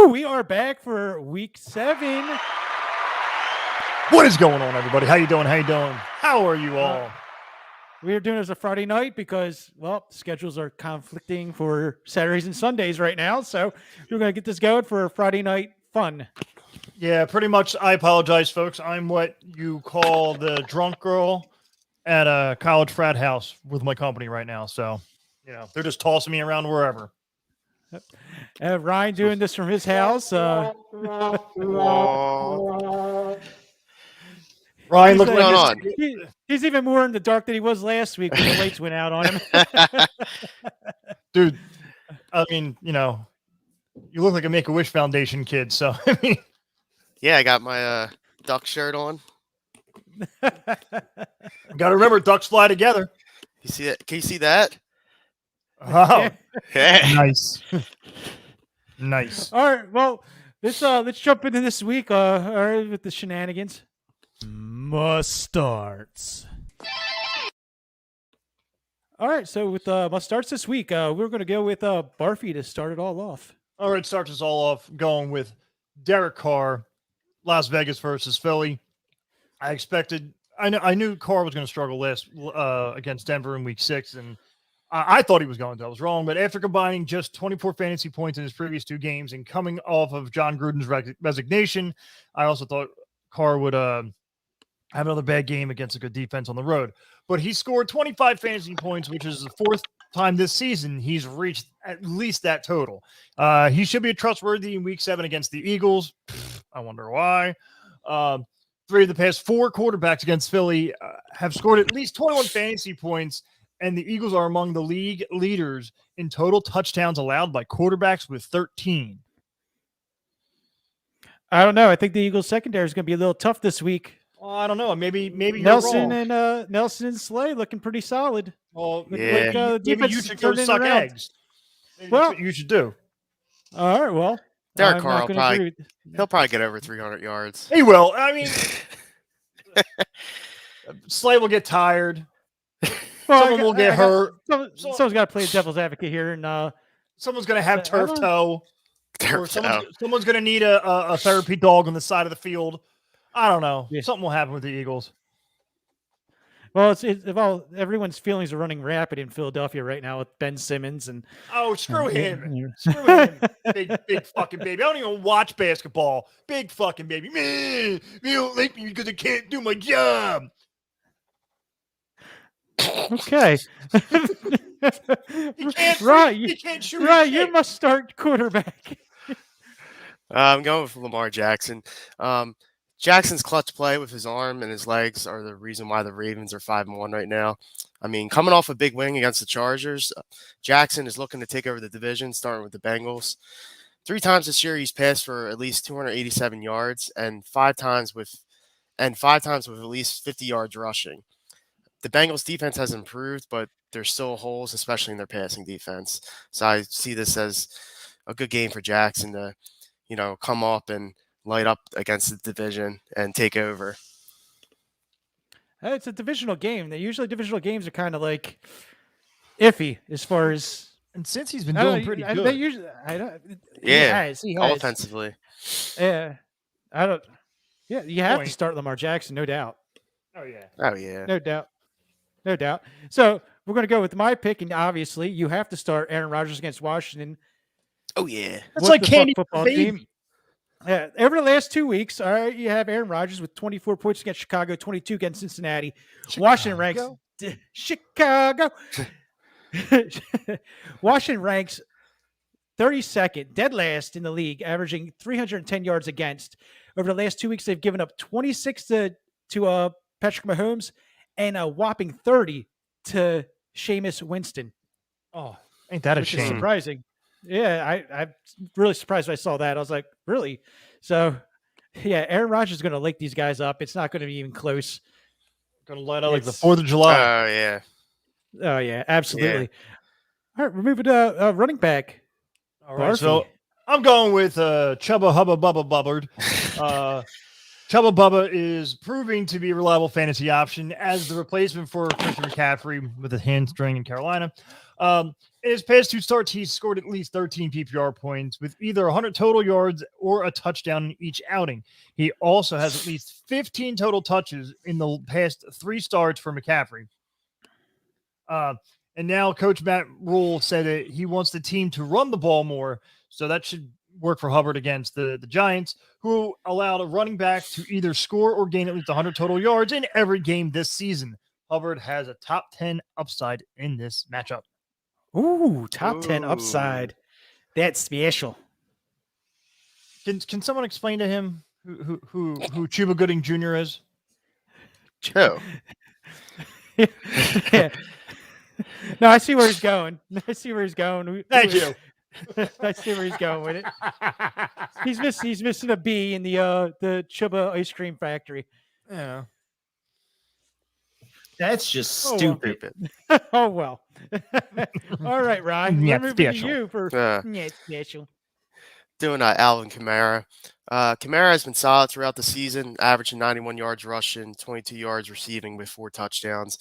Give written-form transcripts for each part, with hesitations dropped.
We are back for week 7. What is going on, everybody? How you doing? How are you all? We are doing it as a Friday night because, well, schedules are conflicting for Saturdays and Sundays right now. So we're going to get this going for Friday night fun. Yeah, pretty much. I apologize, folks. I'm what you call the drunk girl at a college frat house with my company right now. So, they're just tossing me around wherever. Ryan doing this from his house. Ryan, look going on. He's even more in the dark than he was last week when the lights went out on him. Dude, I mean, you look like a Make-A-Wish Foundation kid. So, I mean, yeah, I got my duck shirt on. Got to remember, ducks fly together. You see that? Can you see that? Oh, yeah. Nice. Nice. All right, well, let's jump into this week. All right, with the shenanigans. Must starts. All right, so with must starts this week, we're going to go with Barfy to start it all off. All right, starts us all off going with Derek Carr, Las Vegas versus Philly. I knew Carr was going to struggle last against Denver in week 6, and I thought he was going to. I was wrong, but after combining just 24 fantasy points in his previous 2 games and coming off of John Gruden's resignation, I also thought Carr would have another bad game against a good defense on the road. But he scored 25 fantasy points, which is the 4th time this season he's reached at least that total. He should be trustworthy in week 7 against the Eagles. I wonder why. 3 of the past 4 quarterbacks against Philly have scored at least 21 fantasy points, and the Eagles are among the league leaders in total touchdowns allowed by quarterbacks with 13. I don't know. I think the Eagles secondary is going to be a little tough this week. Well, I don't know. Maybe Nelson and Slay looking pretty solid. Well, yeah. Maybe you should go suck eggs. Maybe that's what you should do. All right. Well, Derek Carr he'll probably get over 300 yards. He will. I mean, Slay will get tired. Someone will get hurt. Someone's got to play devil's advocate here, and someone's going to have turf toe. Or someone's going to need a therapy dog on the side of the field. I don't know. Yeah. Something will happen with the Eagles. Well, everyone's feelings are running rapid in Philadelphia right now with Ben Simmons and screw him. Screw him. Big fucking baby. I don't even watch basketball. Big fucking baby. Man, you don't like me because I can't do my job. Okay. He can't shoot. Right, you must start quarterback. I'm going with Lamar Jackson. Jackson's clutch play with his arm and his legs are the reason why the Ravens are 5-1 right now. I mean, coming off a big win against the Chargers, Jackson is looking to take over the division, starting with the Bengals. 3 times this year, he's passed for at least 287 yards, and 5 times with at least 50 yards rushing. The Bengals defense has improved, but there's still holes, especially in their passing defense. So I see this as a good game for Jackson to, come up and light up against the division and take over. It's a divisional game. Usually divisional games are kind of like iffy as far as. And since he's been doing pretty good. He has. Offensively. Yeah. You have to start Lamar Jackson, no doubt. Oh, yeah. No doubt. So we're going to go with my pick, and obviously you have to start Aaron Rodgers against Washington. Oh, yeah. That's like candy football team. Yeah, over the last 2 weeks, all right, you have Aaron Rodgers with 24 points against Chicago, 22 against Cincinnati. Washington ranks Chicago. Washington ranks 32nd, dead last in the league, averaging 310 yards against. Over the last 2 weeks, they've given up 26 to Patrick Mahomes and a whopping 30 to Jameis Winston. Oh, ain't that a shame? Is surprising. Yeah, I'm really surprised when I saw that. I was like, really? So, yeah, Aaron Rodgers is going to lick these guys up. It's not going to be even close. Going to light out like the 4th of July. Oh, yeah. Oh, yeah, absolutely. Yeah. All right, we're moving to running back. All right, so I'm going with Chubba Hubba Bubba Bubbard. Chubba Bubba is proving to be a reliable fantasy option as the replacement for Christian McCaffrey with his hamstring in Carolina. In his past 2 starts, he's scored at least 13 PPR points with either 100 total yards or a touchdown in each outing. He also has at least 15 total touches in the past 3 starts for McCaffrey. And now Coach Matt Rule said that he wants the team to run the ball more, so that should work for Hubbard against the Giants, who allowed a running back to either score or gain at least 100 total yards in every game this season. Hubbard has a top 10 upside in this matchup. Ooh, top 10 upside. That's special. Can someone explain to him who Cuba Gooding Jr. is? Who? Yeah. No, I see where he's going. I see where he's going. Thank you. I see where he's going with it. He's missing a B in the Chuba ice cream factory. Yeah. That's just Oh, stupid. Oh well. All right, Ryan. Yeah, We're moving to special. you for Yeah. special. Doing Alvin Kamara. Kamara has been solid throughout the season, averaging 91 yards rushing, 22 yards receiving with 4 touchdowns.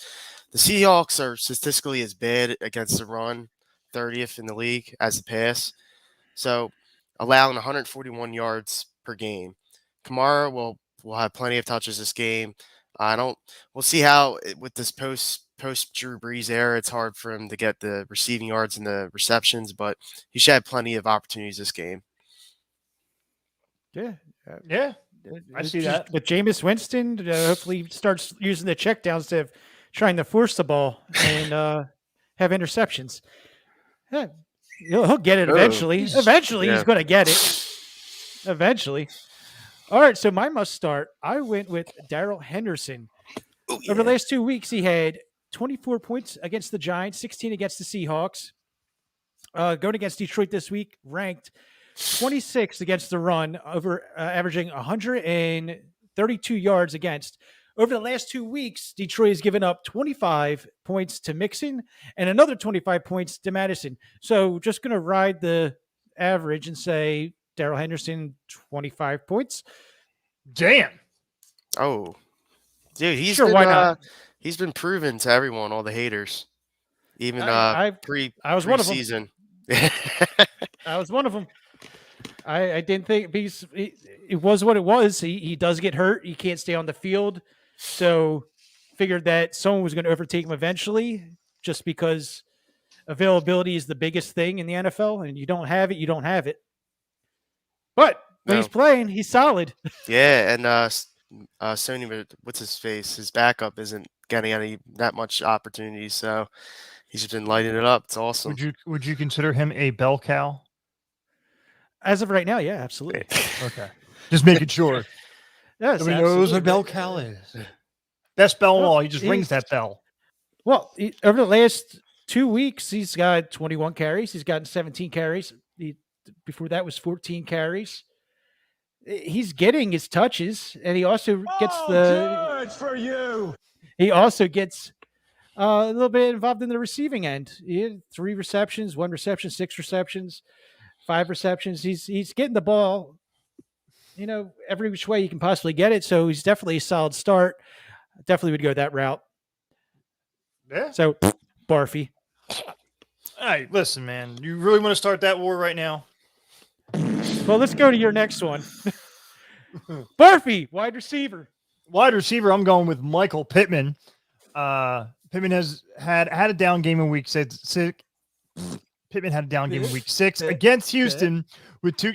The Seahawks are statistically as bad against the run, 30th in the league as the pass. So allowing 141 yards per game. Kamara will have plenty of touches this game. We'll see how with this post Drew Brees era, it's hard for him to get the receiving yards and the receptions, but he should have plenty of opportunities this game. Yeah. Yeah. I see that. But Jameis Winston hopefully starts using the checkdowns instead of trying to force the ball and have interceptions. Yeah, he'll get it eventually. Eventually, he's going to get it. Eventually. All right, so my must start. I went with Darrell Henderson. Over the last 2 weeks, he had 24 points against the Giants, 16 against the Seahawks. Going against Detroit this week, ranked 26 against the run, averaging 132 yards against. Over the last 2 weeks, Detroit has given up 25 points to Mixon and another 25 points to Madison. So just going to ride the average and say Darrell Henderson, 25 points. Damn. Oh, dude, Why not? He's been proven to everyone, all the haters, even I was one of them. preseason. I was one of them. I didn't think it was what it was. He does get hurt. He can't stay on the field. So figured that someone was going to overtake him eventually just because availability is the biggest thing in the NFL. And you don't have it, you don't have it. But when he's playing, he's solid. Yeah, and Sony, what's his face? His backup isn't getting that much opportunity, so he's just been lighting it up. It's awesome. Would you consider him a bell cow? As of right now, yeah, absolutely. Okay. Just making sure. Yes, Nobody knows what absolutely. a bell cow is. Best bell in all. He just rings that bell. Well, over the last 2 weeks, he's got 21 carries. He's gotten 17 carries. Before that was 14 carries. He's getting his touches, and he also gets Good for you. He also gets a little bit involved in the receiving end. He had 3 receptions, 1 reception, 6 receptions, 5 receptions. He's getting the ball, every which way you can possibly get it. So he's definitely a solid start. Definitely would go that route. Yeah. So, Barfy. Hey, listen, man. You really want to start that war right now? Well, let's go to your next one. Barfy, wide receiver. Wide receiver, I'm going with Michael Pittman. Pittman has had a down game in week 6. Pittman had a down game in week 6 against Houston with 2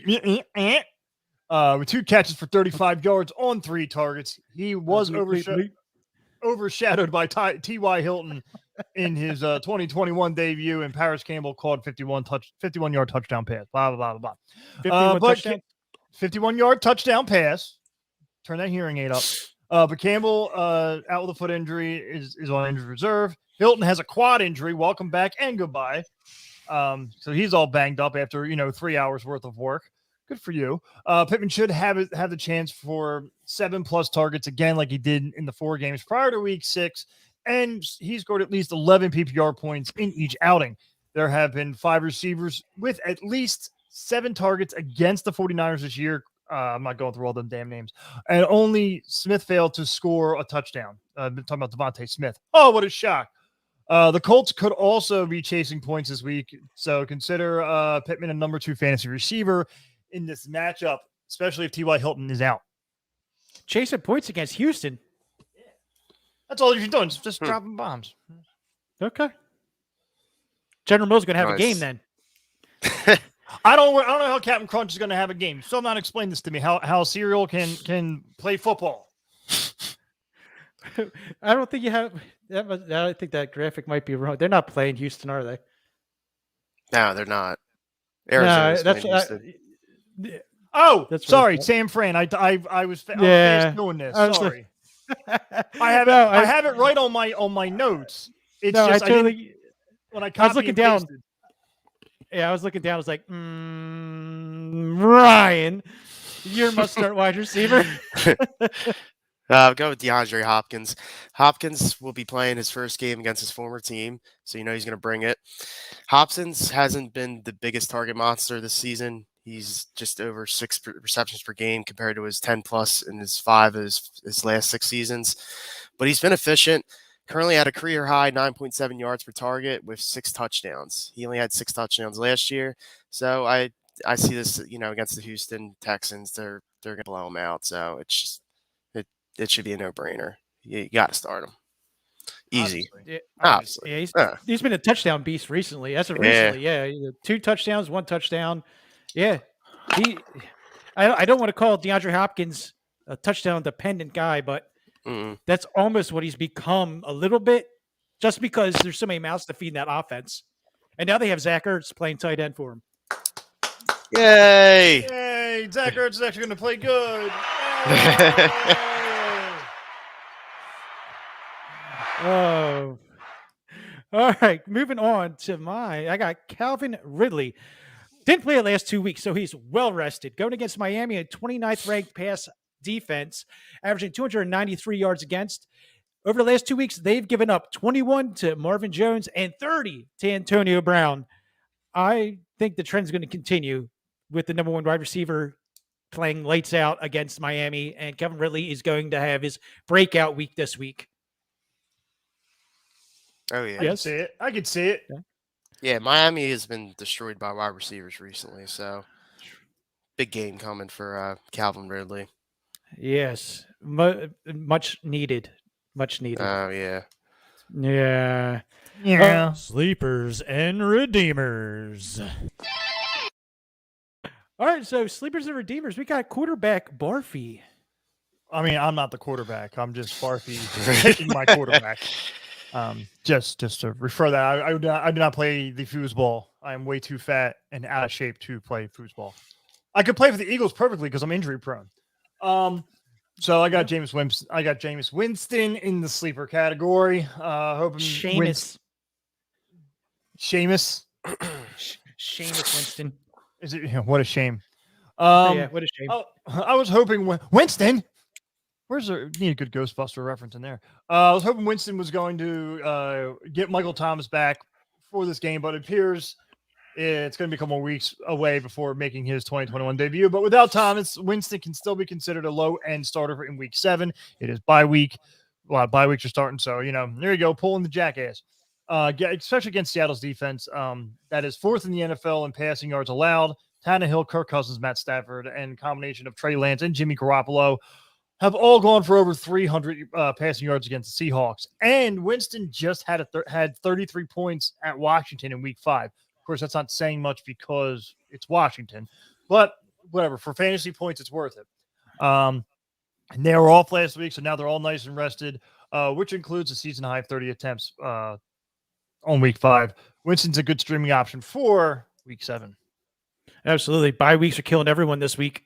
catches for 35 yards on 3 targets. He was overshadowed by T.Y. Hilton in his 2021 debut, and Paris Campbell called 51-yard touchdown pass. Blah, blah, blah, blah. 51-yard touchdown pass. Turn that hearing aid up. But Campbell, out with a foot injury, is on injured reserve. Hilton has a quad injury. Welcome back and goodbye. So he's all banged up after 3 hours worth of work. Good for you. Pittman should have the chance for 7+ targets again, like he did in the 4 games prior to week 6, and he scored at least 11 PPR points in each outing. There have been 5 receivers with at least 7 targets against the 49ers this year. I'm not going through all them damn names. And only Smith failed to score a touchdown. I've been talking about Devontae Smith. Oh, what a shock. The Colts could also be chasing points this week, so consider Pittman a number 2 fantasy receiver in this matchup, especially if T.Y. Hilton is out. Chasing points against Houston. That's all you're doing, just dropping bombs. Okay. General Mills going to have a Nice. game then. I don't know how Captain Crunch is going to have a game. Still not explained this to me. How Cereal can play football. I don't think you have. I think that graphic might be wrong. They're not playing Houston, are they? No, they're not. No, Arizona's that's playing Houston. Oh, That's what sorry, I thought. Sam Fran. I was Yeah. fast doing this. I was Sorry. I I have it right on my notes. It's No, just I totally. when I I was copy looking and down. pasted. Yeah, I was looking down. I was like, Ryan, you're must start wide receiver. Go with DeAndre Hopkins. Hopkins will be playing his first game against his former team, so you know he's going to bring it. Hopkins hasn't been the biggest target monster this season. He's just over 6 receptions per game compared to his 10 plus in his 5 of his last 6 seasons. But he's been efficient. Currently at a career high 9.7 yards per target with 6 touchdowns. He only had 6 touchdowns last year. So I see this, against the Houston Texans, they're going to blow him out. So it's just it should be a no-brainer. You got to start him. Easy. Obviously. Obviously. Yeah, he's been a touchdown beast recently. As of recently, yeah, 2 touchdowns, 1 touchdown. Yeah, I don't want to call DeAndre Hopkins a touchdown dependent guy, but that's almost what he's become a little bit, just because there's so many mouths to feed in that offense, and now they have Zach Ertz playing tight end for him. Yay! Yay! Zach Ertz is actually going to play good. Yay! Oh, all right. Moving on to I got Calvin Ridley. Didn't play the last 2 weeks, so he's well rested. Going against Miami, a 29th ranked pass defense, averaging 293 yards against. Over the last 2 weeks, they've given up 21 to Marvin Jones and 30 to Antonio Brown. I think the trend is going to continue with the number 1 wide receiver playing lights out against Miami, and Calvin Ridley is going to have his breakout week this week. Oh, yeah. Yes. I could see it. Yeah, Miami has been destroyed by wide receivers recently, so big game coming for Calvin Ridley. Yes, much needed. Oh, yeah. Yeah. Yeah. Sleepers and redeemers. All right, so sleepers and redeemers. We got quarterback Barfy. I mean, I'm not the quarterback. I'm just Barfy picking my quarterback. Just to refer that, I do not play the foosball. I am way too fat and out of shape to play foosball. I could play for the Eagles perfectly because I'm injury prone. So I got Jameis Winston. I got Jameis Winston in the sleeper category. Hoping Seamus Winston. Is it? What a shame. Yeah, what a shame. Oh, I was hoping Winston. Need a good Ghostbuster reference in there. I was hoping Winston was going to get Michael Thomas back for this game, but it appears it's going to be a couple more weeks away before making his 2021 debut. But without Thomas, Winston can still be considered a low-end starter in Week 7. It is bye week. A lot of bye weeks are starting, so there you go, pulling the jackass. Especially against Seattle's defense, that is 4th in the NFL in passing yards allowed. Tannehill, Kirk Cousins, Matt Stafford, and combination of Trey Lance and Jimmy Garoppolo have all gone for over 300 passing yards against the Seahawks. And Winston just had 33 points at Washington in Week 5. Of course, that's not saying much because it's Washington, but whatever. For fantasy points, it's worth it. And they were off last week, so now they're all nice and rested, which includes a season-high 30 attempts on Week 5. Winston's a good streaming option for Week 7. Absolutely. Bye weeks are killing everyone this week.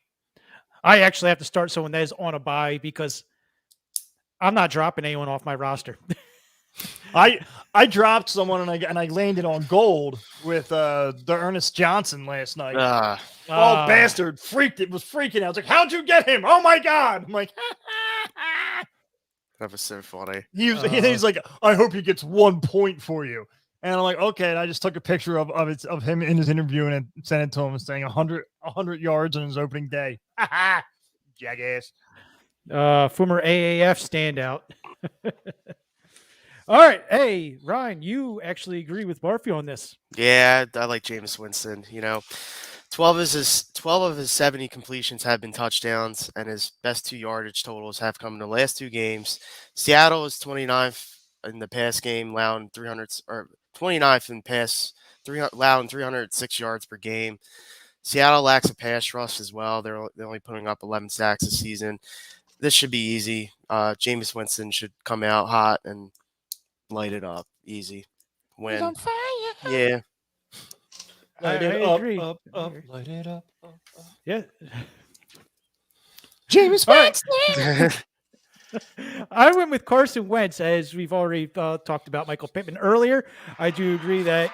I actually have to start someone that is on a bye because I'm not dropping anyone off my roster. I dropped someone and I landed on gold with the Ernest Johnson last night. Bastard was freaking out. I was like, how'd you get him? Oh my God. I'm like, That was so funny. He's like, I hope he gets 1 point for you. And I'm like, okay. And I just took a picture of him in his interview and sent it to him saying 100 yards on his opening day. Jackass. Former AAF standout. All right. Hey, Ryan, you actually agree with Barfy on this. Yeah, I like Jameis Winston. 12 of his 70 completions have been touchdowns, and his best 2 yardage totals have come in the last 2 games. Seattle is 29th in the pass game, allowing 300 or 29th in pass, allowing 306 yards per game. Seattle lacks a pass rush as well. They're only putting up 11 sacks this season. This should be easy. Jameis Winston should come out hot and light it up. Easy. Win. Yeah. Light I it up, agree. up, light it up, up. Yeah. James All right. Winston. I went with Carson Wentz, as we've already talked about Michael Pittman earlier. I do agree that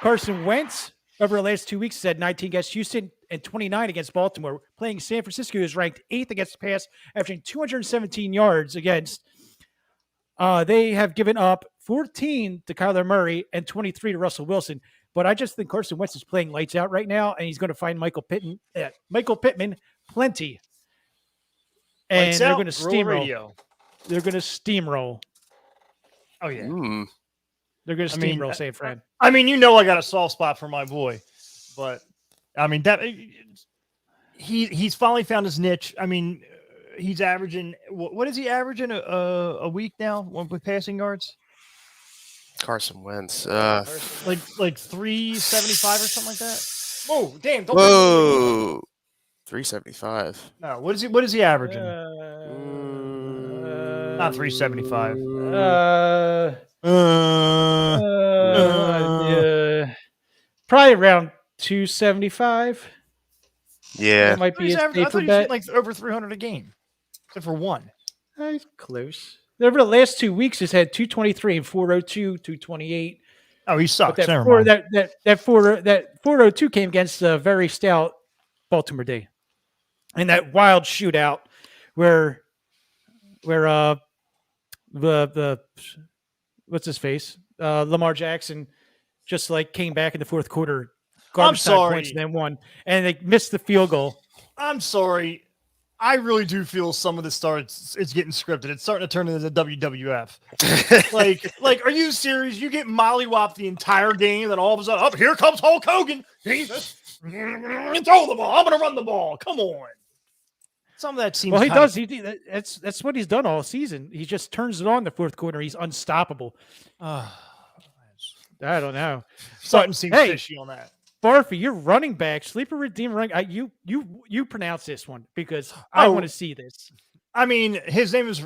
Carson Wentz, over the last 2 weeks, has had 19 against Houston and 29 against Baltimore. Playing San Francisco, is ranked 8th against the pass, averaging 217 yards against. They have given up 14 to Kyler Murray and 23 to Russell Wilson. But I just think Carson Wentz is playing lights out right now, and he's going to find Michael Pittman plenty. And Lights they're out, going to roll steamroll. radio. They're going to steamroll. Oh yeah. They're going to I mean, steamroll San Fran. I mean, I got a soft spot for my boy, but I mean that he's finally found his niche. I mean, he's averaging what is he averaging a week now with passing yards? Carson Wentz. Like 375 or something like that. Whoa, damn! Don't Whoa. 375. No, what is he averaging? Not 375. Probably around 275. Yeah. That might be his I thought safer he was bet. like over 300 a game, except for one. He's close. Over the last 2 weeks, he's had 223 and 402, 228. Oh, he sucks. But Never mind. that 402 came against a very stout Baltimore D, and that wild shootout where the what's his face Lamar Jackson just like came back in the fourth quarter, garbage time points, and then won, and they missed the field goal. I'm sorry. I really do feel some of this it's getting scripted. It's starting to turn into the WWF. like, are you serious? You get mollywopped the entire game, then all of a sudden, oh, here comes Hulk Hogan. Jesus. Throw the ball. I'm going to run the ball. Come on. Some of that seems. Well, he does. That's what he's done all season. He just turns it on in the fourth quarter. He's unstoppable. I don't know. Something seems fishy on that. Barfy, you're running back, sleeper redeemer. You pronounce this one because I want to see this. I mean, his name is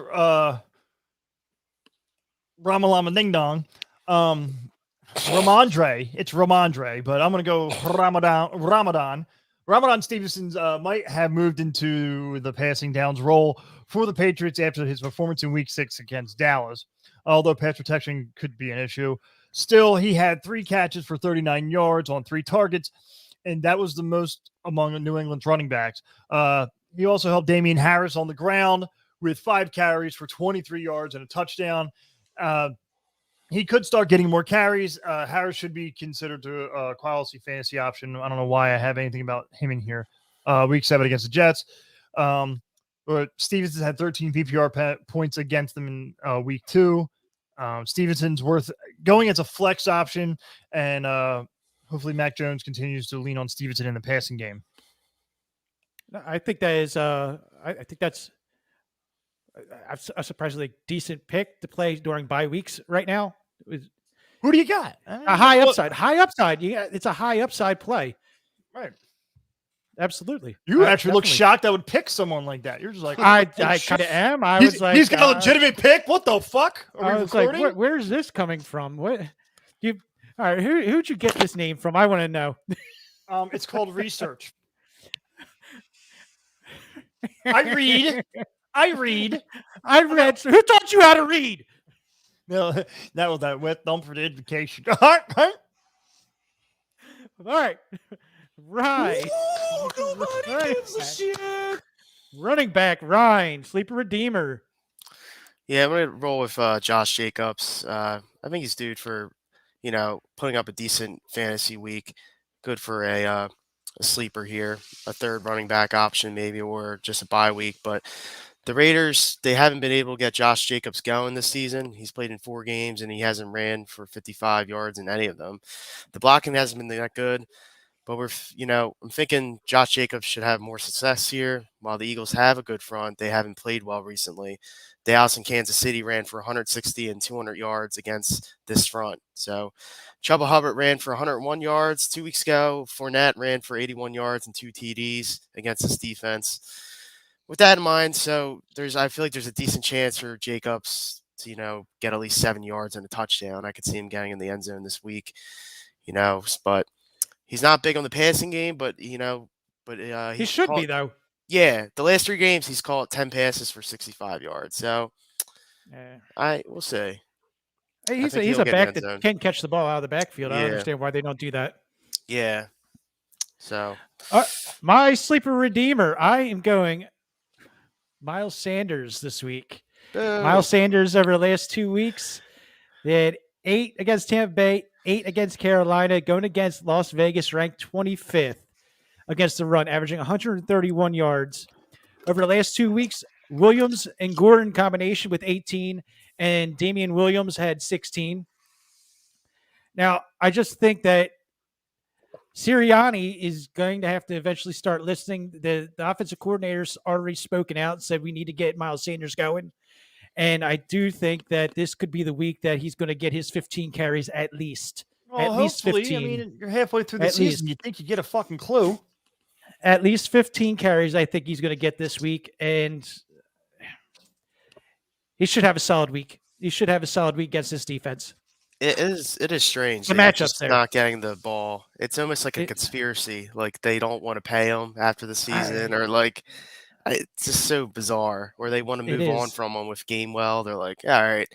Ramalama Ding Dong. Ramondre. It's Ramondre, but I'm gonna go Ramadan. Ramadan Stevenson's might have moved into the passing downs role for the Patriots after his performance in Week 6 against Dallas. Although pass protection could be an issue. Still, he had 3 catches for 39 yards on 3 targets, and that was the most among New England's running backs. He also helped Damian Harris on the ground with 5 carries for 23 yards and a touchdown. He could start getting more carries. Harris should be considered a quality fantasy option. I don't know why I have anything about him in here. Week 7 against the Jets. But Stevenson had 13 PPR points against them in Week 2. Stevenson's worth going as a flex option, and hopefully Mac Jones continues to lean on Stevenson in the passing game. I think that is. I think that's a surprisingly decent pick to play during bye weeks right now. Who do you got? A high upside. High upside. Yeah, it's a high upside play. Right. Absolutely. You actually look shocked I would pick someone like that. You're just like, I kind of am. I was like, he's got a legitimate pick. What the fuck? Are we recording? Like, where's this coming from? What you? All right, who'd you get this name from? I want to know. It's called research. I read. Who taught you how to read? No, that was that wet thumb for the education. All right. Right. Ooh, nobody gives a shit. Running back, Ryan, sleeper redeemer. Yeah, I'm gonna roll with Josh Jacobs. I think he's due for, putting up a decent fantasy week. Good for a sleeper here, a third running back option maybe, or just a bye week. But The Raiders, they haven't been able to get Josh Jacobs going this season. He's played in 4 games, and he hasn't ran for 55 yards in any of them. The blocking hasn't been that good, but I'm thinking Josh Jacobs should have more success here. While the Eagles have a good front, they haven't played well recently. Dallas and Kansas City ran for 160 and 200 yards against this front. So Chuba Hubbard ran for 101 yards 2 weeks ago. Fournette ran for 81 yards and 2 TDs against this defense. With that in mind, I feel like there's a decent chance for Jacobs to, get at least 7 yards and a touchdown. I could see him getting in the end zone this week, but he's not big on the passing game, but He should be though. Yeah, the last 3 games he's caught 10 passes for 65 yards. So we'll see. He's a back that can catch the ball out of the backfield. I don't understand why they don't do that. Yeah. So my sleeper redeemer, I am going Miles Sanders this week. Miles Sanders over the last 2 weeks, they had 8 against Tampa Bay, 8 against Carolina, going against Las Vegas, ranked 25th against the run, averaging 131 yards. Over the last 2 weeks, Williams and Gordon combination with 18, and Damian Williams had 16. Now, I just think that Sirianni is going to have to eventually start listening. The offensive coordinator's already spoken out and said we need to get Miles Sanders going. And I do think that this could be the week that he's going to get his 15 carries at least. Well, at least 15. I mean, you're halfway through the season. You think you get a fucking clue. At least 15 carries, I think he's going to get this week. And he should have a solid week. He should have a solid week against this defense. It is strange. The matchups there. Not getting the ball. It's almost like a conspiracy. Like they don't want to pay him after the season, or like it's just so bizarre. Where they want to move on from him with Gainwell. They're like, all right.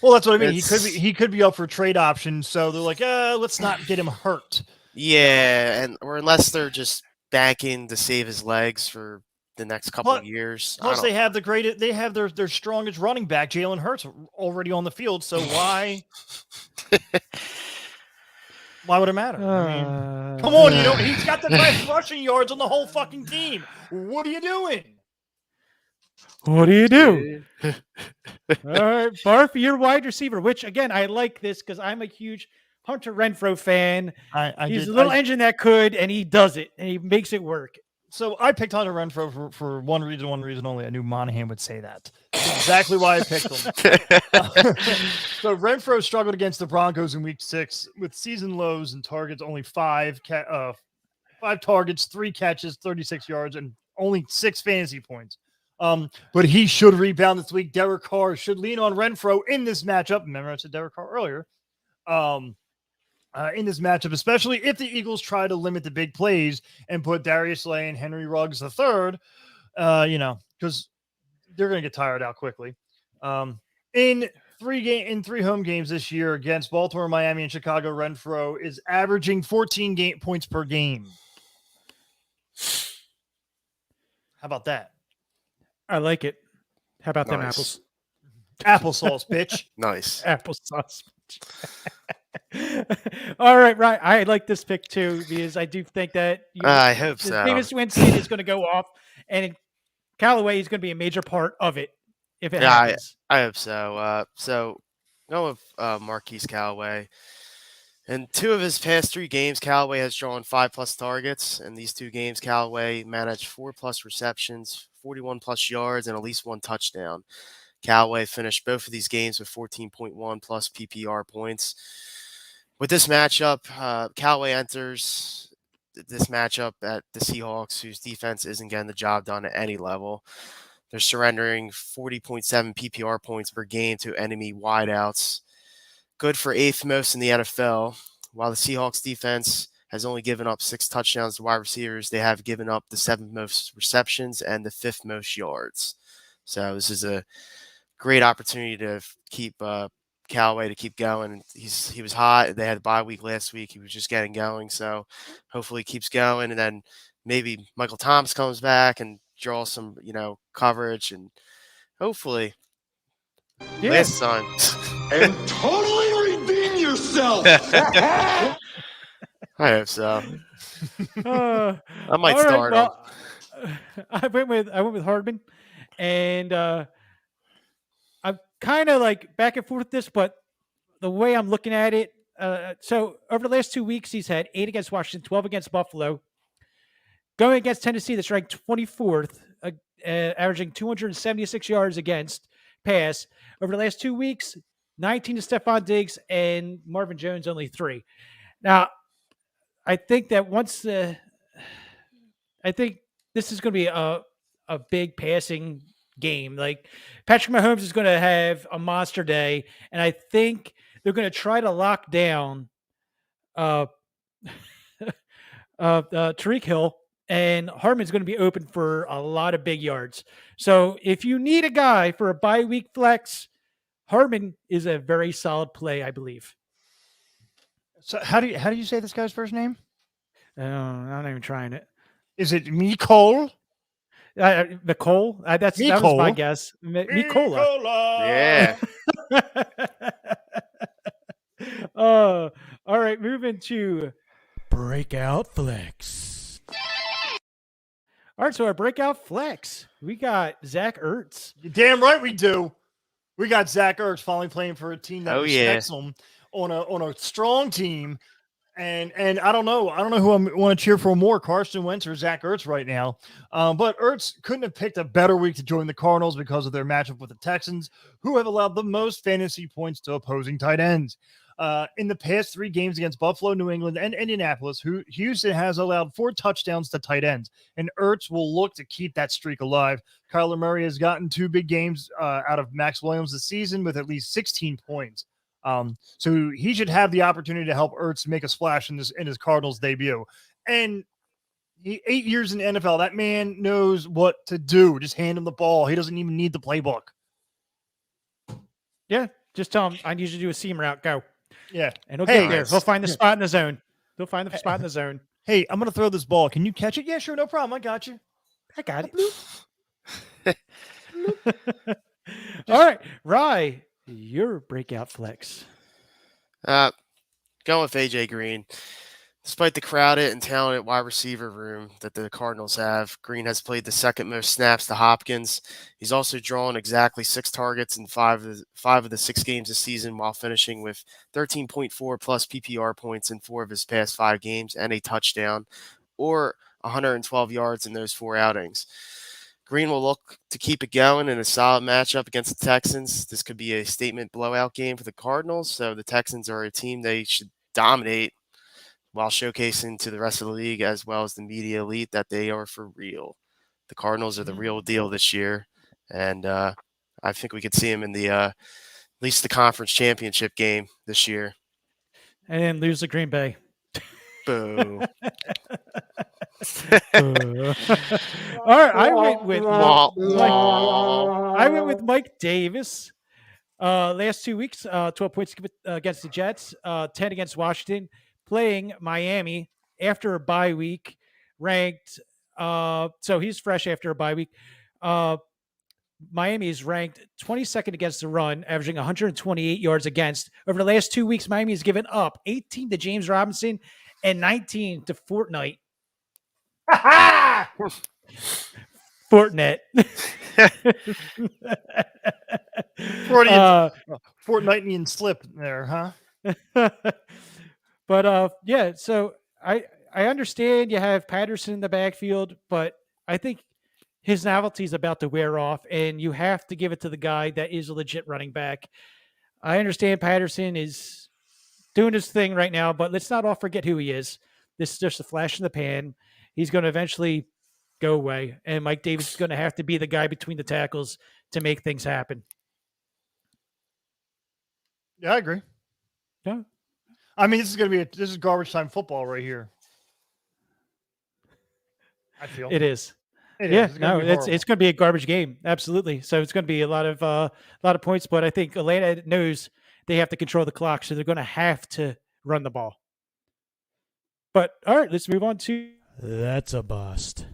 Well, that's what I mean. He could be up for trade options. So they're like, let's not get him hurt. Yeah, or unless they're just banking to save his legs for the next couple of years. Plus, they have their strongest running back, Jalen Hurts, already on the field. So why? Why would it matter? I mean, come on, he's got the best rushing yards on the whole fucking team. What are you doing? What do you do? All right, Barfy, you're wide receiver, which again, I like this because I'm a huge Hunter Renfrow fan. He's a little engine that could, and he does it, and he makes it work. So I picked Hunter Renfrow for one reason only. I knew Monahan would say that. That's exactly why I picked him. So Renfrow struggled against the Broncos in week 6 with season lows and targets, only 5 targets, 3 catches, 36 yards, and only 6 fantasy points. But he should rebound this week. Derek Carr should lean on Renfrow in this matchup. Remember I said Derek Carr earlier. In this matchup, especially if the Eagles try to limit the big plays and put Darius Slay and Henry Ruggs III, because they're going to get tired out quickly. In 3 home games this year against Baltimore, Miami, and Chicago, Renfrow is averaging 14 points per game. How about that? I like it. How about them apples? Applesauce, bitch. Nice. Applesauce. All right. I like this pick too because I do think that I hope so. Jameis Winston is going to go off, and Callaway is going to be a major part of it if it happens. I hope so. So go with Marquise Callaway. In 2 of his past 3 games, Callaway has drawn 5+ targets. In these 2 games, Callaway managed 4+ receptions, 41+ yards, and at least 1 touchdown. Callaway finished both of these games with 14.1+ PPR points. With this matchup, Callaway enters this matchup at the Seahawks, whose defense isn't getting the job done at any level. They're surrendering 40.7 PPR points per game to enemy wideouts. Good for 8th most in the NFL. While the Seahawks defense has only given up 6 touchdowns to wide receivers, they have given up the 7th most receptions and the 5th most yards. So this is a great opportunity to keep Callaway to keep going. He was hot. They had a bye week last week. He was just getting going. So hopefully he keeps going. And then maybe Michael Thomas comes back and draws some, coverage. And hopefully last time. And totally redeem yourself. I hope so. I might start him. I went with Hardman. And I'm kind of like back and forth with this, but the way I'm looking at it, so over the last 2 weeks, he's had 8 against Washington, 12 against Buffalo. Going against Tennessee, that's ranked 24th, averaging 276 yards against pass. Over the last 2 weeks, 19 to Stephon Diggs and Marvin Jones, only 3. Now, I think that I think this is going to be a big passing game. Like Patrick Mahomes is going to have a monster day, and I think they're going to try to lock down Tariq Hill, and Harmon's going to be open for a lot of big yards. So if you need a guy for a bye week flex, Harmon is a very solid play, I believe. So how do you say this guy's first name? I'm not even trying it. Is it Nicole? Nicole? That was my guess. Nicola. Yeah. All right, moving to Breakout Flex. All right, so our Breakout Flex, we got Zach Ertz. You're damn right we do. We got Zach Ertz finally playing for a team that respects him on a strong team. And I don't know who I want to cheer for more, Carson Wentz or Zach Ertz right now. But Ertz couldn't have picked a better week to join the Cardinals because of their matchup with the Texans, who have allowed the most fantasy points to opposing tight ends. In the past 3 games against Buffalo, New England, and Indianapolis, Houston has allowed 4 touchdowns to tight ends, and Ertz will look to keep that streak alive. Kyler Murray has gotten 2 big games out of Max Williams this season with at least 16 points. So he should have the opportunity to help Ertz make a splash in his Cardinals debut. And 8 years in the NFL, that man knows what to do. Just hand him the ball. He doesn't even need the playbook. Yeah, just tell him I need you to do a seam route. Go. Yeah. And he'll get there. He'll find the spot in the zone. He'll find the spot in the zone. Hey, I'm going to throw this ball. Can you catch it? Yeah, sure. No problem. I got you. I got it. All right. Rye, your Breakout Flex. Going with AJ Green. Despite the crowded and talented wide receiver room that the Cardinals have, Green has played the second most snaps to Hopkins. He's also drawn exactly 6 targets in 5 of the 6 games this season, while finishing with 13.4 plus PPR points in 4 of his past 5 games and a touchdown, or 112 yards in those 4 outings. Green will look to keep it going in a solid matchup against the Texans. This could be a statement blowout game for the Cardinals, so the Texans are a team they should dominate, while showcasing to the rest of the league as well as the media elite that they are for real. The Cardinals are the real deal this year, and I think we could see them in the at least the conference championship game this year. And then lose to Green Bay. Boo. All right, I went with Mike Davis. Last 2 weeks, 12 points against the Jets, 10 against Washington. Playing Miami after a bye week, ranked. So he's fresh after a bye week. Miami is ranked 22nd against the run, averaging 128 yards against. Over the last 2 weeks, Miami has given up 18 to James Robinson and 19 to Fortnite. Fortnite. Fortnitean slip there, huh? But yeah, so I understand you have Patterson in the backfield, but I think his novelty is about to wear off, and you have to give it to the guy that is a legit running back. I understand Patterson is doing his thing right now, but let's not all forget who he is. This is just a flash in the pan. He's going to eventually go away, and Mike Davis is going to have to be the guy between the tackles to make things happen. Yeah, I agree. Yeah. I mean, this is garbage time football right here. I feel it is. It's going to be a garbage game. Absolutely. So it's going to be a lot of points, but I think Atlanta knows they have to control the clock, so they're going to have to run the ball. But all right, let's move on to That's a Bust.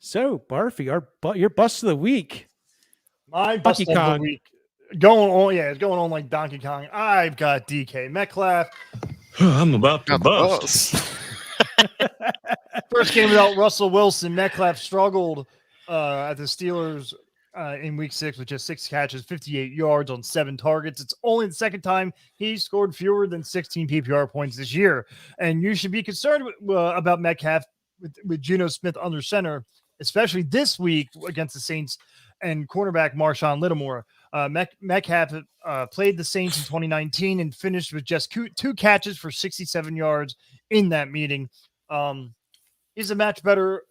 So, Barfy, your bust of the week. My bust of the week. It's going on like Donkey Kong. I've got DK Metcalf. I'm about to bust. First game without Russell Wilson. Metcalf struggled at the Steelers in week 6 with just 6 catches, 58 yards on 7 targets. It's only the second time he scored fewer than 16 PPR points this year. And you should be concerned about Metcalf with Geno Smith under center, especially this week against the Saints and cornerback Marshawn Lattimore. Metcalf played the Saints in 2019 and finished with just 2 catches for 67 yards in that meeting. He's a much better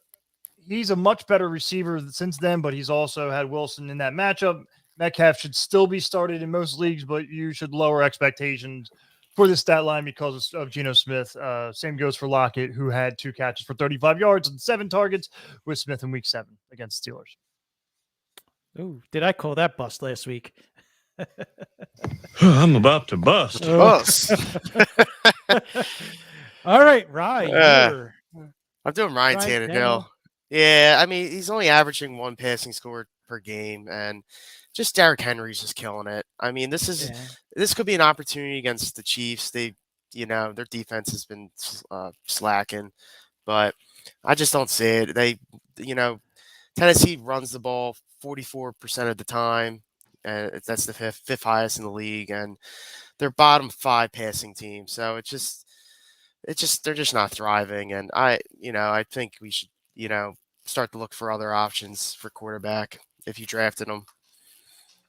receiver since then, but he's also had Wilson in that matchup. Metcalf should still be started in most leagues, but you should lower expectations for the stat line because of Geno Smith. Same goes for Lockett, who had 2 catches for 35 yards and 7 targets with Smith in week 7 against the Steelers. Ooh, did I call that bust last week? I'm about to bust. Bust. All right, Ryan. I'm doing Ryan Ryan Tannehill. Yeah, I mean, he's only averaging 1 passing score per game, and just Derrick Henry's just killing it. I mean, this could be an opportunity against the Chiefs. Their defense has been slacking, but I just don't see it. Tennessee runs the ball 44% of the time, and that's the fifth highest in the league, and they're bottom 5 passing team. So they're just not thriving, and I think we should start to look for other options for quarterback if you drafted them.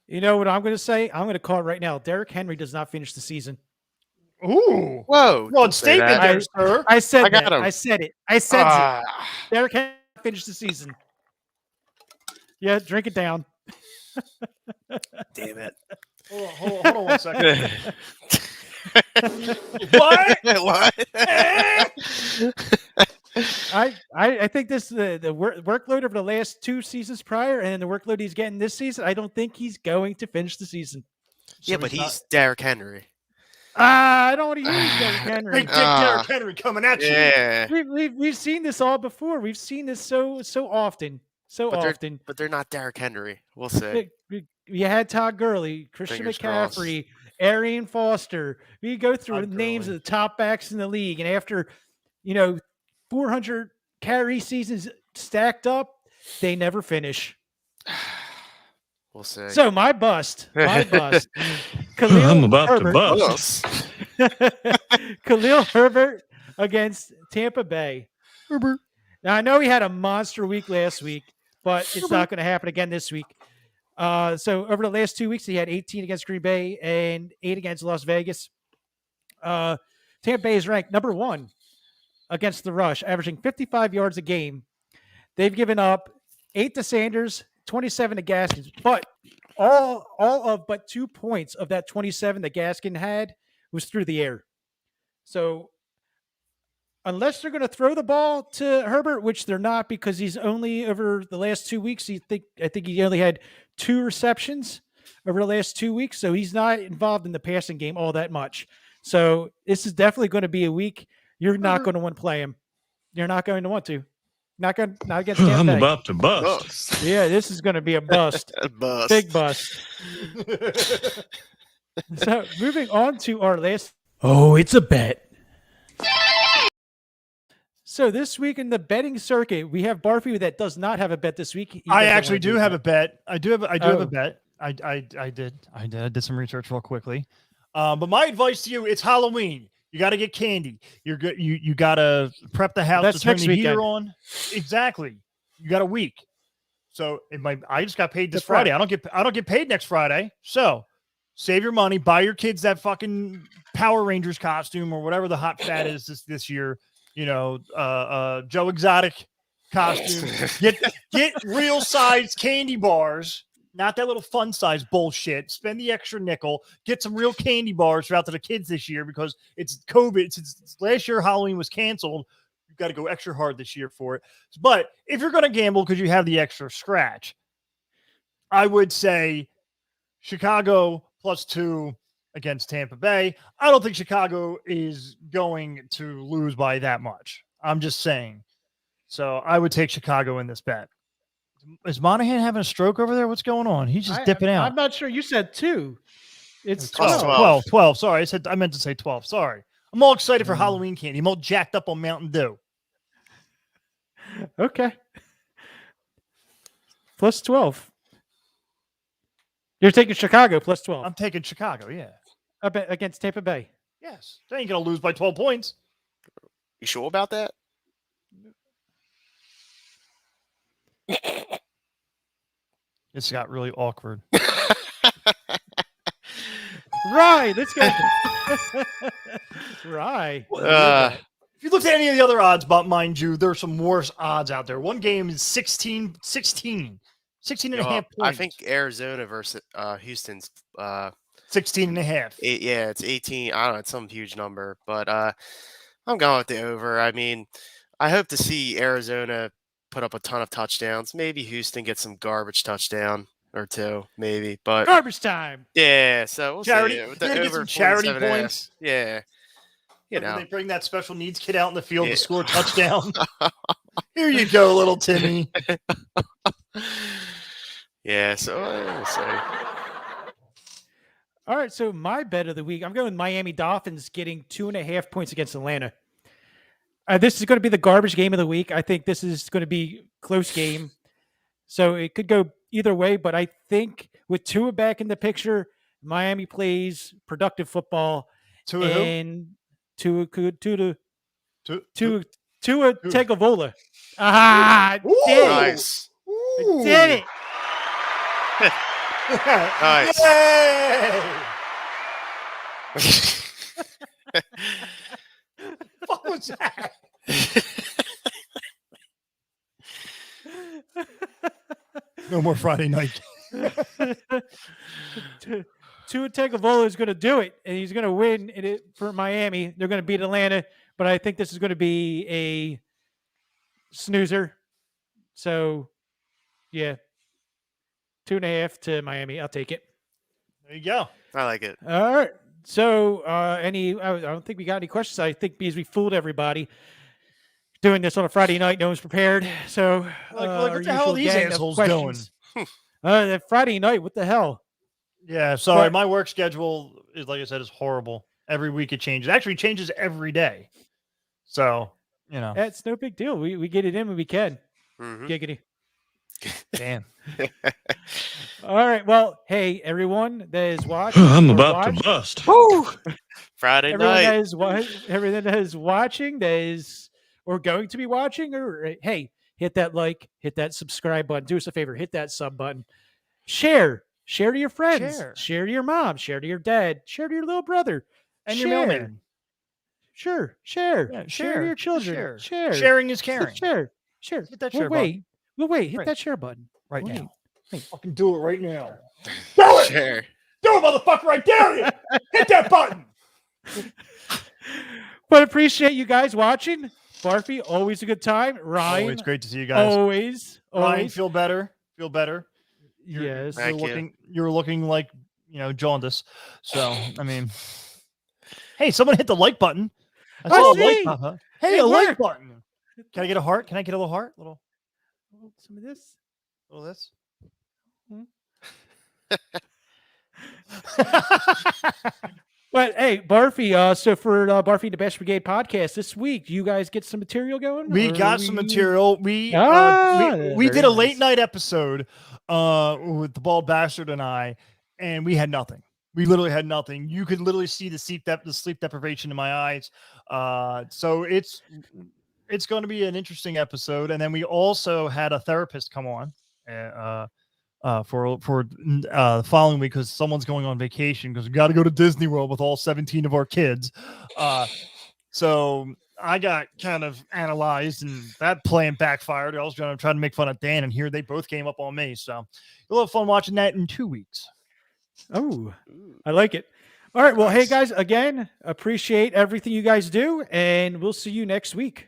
You know what I'm going to say? I'm going to call it right now. Derrick Henry does not finish the season. Ooh. Whoa. Well, statement there, sir. I said I got that. him. I said it. it. Derrick Henry finished the season. Yeah, drink it down. Damn it. Hold on 1 second. What? What? I think this the workload over the last 2 seasons prior and the workload he's getting this season, I don't think he's going to finish the season. Yeah, but he's Derrick Henry. I don't want to use Derrick Henry. Big dick Derrick Henry coming at you. Yeah. We've seen this all before. We've seen this so often. But they're not Derrick Henry. We'll see. You had Todd Gurley, Christian Fingers McCaffrey, Arian Foster. We go through Todd names Gurley. of the top backs in the league, and after 400 carry seasons stacked up, they never finish. We'll see. So my bust. Khalil I'm about Herbert, to bust. Khalil Herbert against Tampa Bay. Herbert. Now I know he had a monster week last week, but it's not going to happen again this week. So over the last 2 weeks, he had 18 against Green Bay and 8 against Las Vegas. Tampa Bay is ranked number 1 against the rush, averaging 55 yards a game. They've given up 8 to Sanders, 27 to Gaskins, but all of but 2 points of that 27 that Gaskin had was through the air. So unless they're going to throw the ball to Herbert, which they're not, because he's only over the last 2 weeks. I think he only had 2 receptions over the last 2 weeks. So he's not involved in the passing game all that much. So this is definitely going to be a week you're not going to want to play him. You're not going to want to. Not against Tampa I'm Bay. about to bust. Yeah, this is going to be a bust. Bust. Big bust. So moving on to our last. Oh, it's a bet. So this week in the betting circuit, we have Barfy that does not have a bet this week. I actually do have a bet. I do have a bet. I did some research real quickly. But my advice to you, it's Halloween. You got to get candy. You're good. You got to prep the house to turn the heater on. Exactly. You got a week. So I just got paid this Friday. I don't get paid next Friday. So save your money. Buy your kids that fucking Power Rangers costume or whatever the hot fad is this year. Joe Exotic costume. Get real size candy bars. Not that little fun size bullshit. Spend the extra nickel. Get some real candy bars out to the kids this year because it's COVID. Since last year Halloween was canceled, you've got to go extra hard this year for it. But if you're going to gamble because you have the extra scratch, I would say Chicago +2 against Tampa Bay. I don't think Chicago is going to lose by that much. I'm just saying. So I would take Chicago in this bet. Is Monahan having a stroke over there? What's going on? He's just dipping out. I'm not sure. You said 2. It's 12. 12. Sorry. I meant to say 12. Sorry. I'm all excited for Halloween candy. I'm all jacked up on Mountain Dew. Okay. Plus 12. You're taking Chicago plus 12. I'm taking Chicago. Yeah. I bet against Tampa Bay. Yes. They ain't gonna lose by 12 points. You sure about that? It's got really awkward. Right. Let's go. Right. If you look at any of the other odds, but mind you, there's some worse odds out there. One game is 16 and a half points. I think Arizona versus Houston's 16 and a half. it's 18. I don't know, it's some huge number, but I'm going with the over. I mean, I hope to see Arizona put up a ton of touchdowns. Maybe Houston gets some garbage touchdown or two, maybe. But Garbage time. yeah, so we'll Charity. see. With You're the gonna get over some charity 47 and a half. points. Yeah. You When know. they bring that special needs kid out in the field Yeah. to score a touchdown. Here you go, little Timmy. Yeah, so we'll see. All right. So my bet of the week, I'm going Miami Dolphins getting 2.5 points against Atlanta. This is going to be the garbage game of the week. I think this is going to be a close game. So it could go either way, but I think with Tua back in the picture, Miami plays productive football. Tua who? And Tua Tua. Tagovailoa. Ah, Ooh. did it. Nice. Ooh. Did it. Nice. Yay! What was that? No more Friday night. Tua Tagovailoa is going to do it, and he's going to win it for Miami. They're going to beat Atlanta, but I think this is going to be a snoozer. So, yeah, 2.5 to Miami. I'll take it. There you go. I like it. All right. So, I don't think we got any questions. I think because we fooled everybody doing this on a Friday night, no one's prepared. So, Like, our what the hell are usual these gang of assholes doing? questions. That Friday night, what the hell? Yeah, sorry. But- My work schedule is, like I said, is horrible. Every week it changes. It actually changes every day. So, you know, That's no big deal. We get it in when we can. Mhm. Giggity. damn. All right. Well, hey, everyone that is watching. I'm or about to watch- bust. Friday Everyone night. that is everyone that is watching, that is or going to be watching, or hey, hit that like, hit that subscribe button. Do us a favor, hit that sub button. Share to your friends. Share to your mom. Share to your dad. Share to your little brother. And your Share. mailman. Share. Share. Yeah, Share to your children. Share. Sharing is caring. Share. Hit that We'll share wait. We'll wait. Hit Right. that share button. right Wait. now. Fucking do it right now. Do it! Share. Do it, motherfucker! I dare you! Hit that button! But appreciate you guys watching. Barfy, always a good time. Ryan, Always great to see you guys. always. Ryan, feel better. Feel better. Yes. Thank you. You're looking like, jaundice. So, I mean, hey, someone hit the like button. I saw a see. like button. Huh? Hey, It a like worked. button. Can I get a heart? Can I get a little heart? Little Some of this. this. But hey, Barfy. So for Barfy and the Bastard Brigade podcast this week, do you guys get some material going? We or got some we- material. We very did a late nice. night episode with the Bald Bastard and I, and we had nothing. We literally had nothing. You could literally see the sleep deprivation in my eyes. So it's going to be an interesting episode. And then we also had a therapist come on for the following week because someone's going on vacation because we got to go to Disney World with all 17 of our kids. So I got kind of analyzed and that plan backfired. I was trying to make fun of Dan, and here they both came up on me. So you'll have fun watching that in 2 weeks. Oh, I like it. All right. Well, hey guys, again, appreciate everything you guys do, and we'll see you next week.